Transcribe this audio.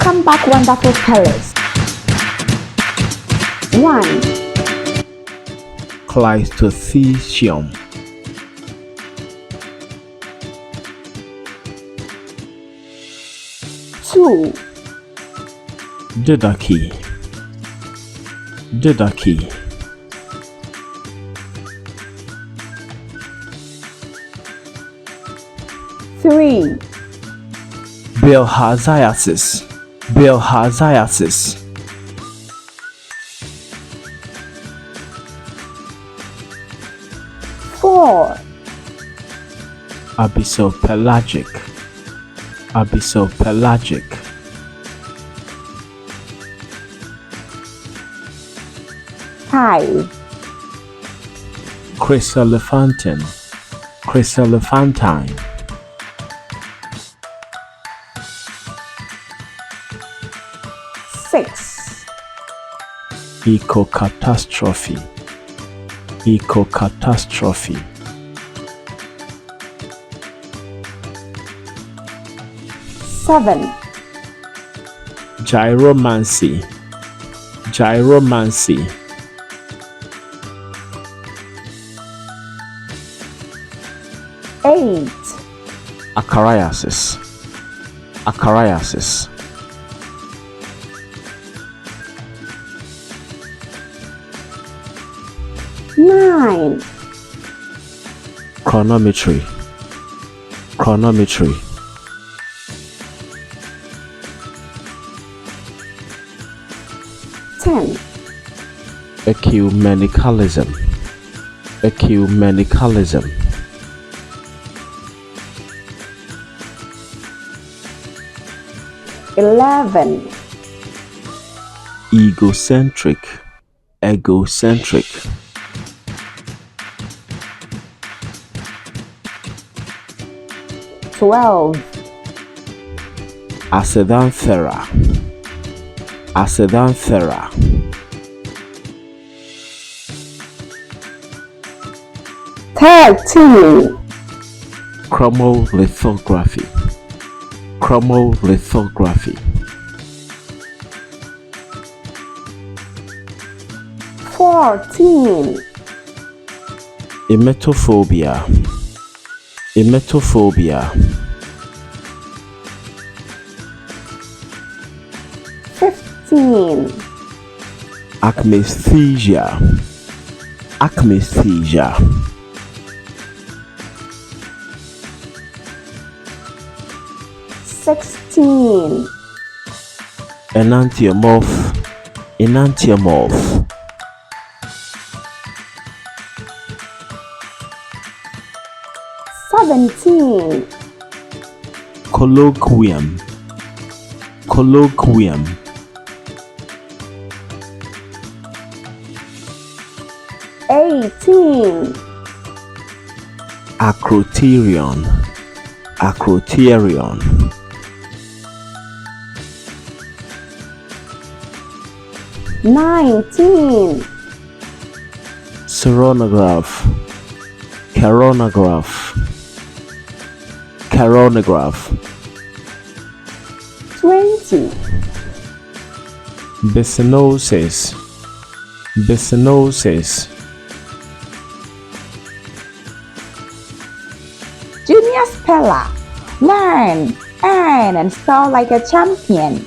Welcome back, wonderful fellas. 1. Cleistothecium. 2. Didache. 3. Bilharziasis. 4. Abyssopelagic. 5. Chryselephantine. 6. Ecocatastrophe. 7. Gyromancy. 8. Acariasis. 9. Chronometry. 10. Ecumenicalism. 11. Egocentric. 12. Acidanthera. 13. Chromolithography. 14. Emetophobia. 15. Acmesthesia. 16. Enantiomorph. 17. Colloquium. 18. Acroterion. 19. Seronograph. 20. Bisonosis. Junior speller. Learn, earn, and spell like a champion.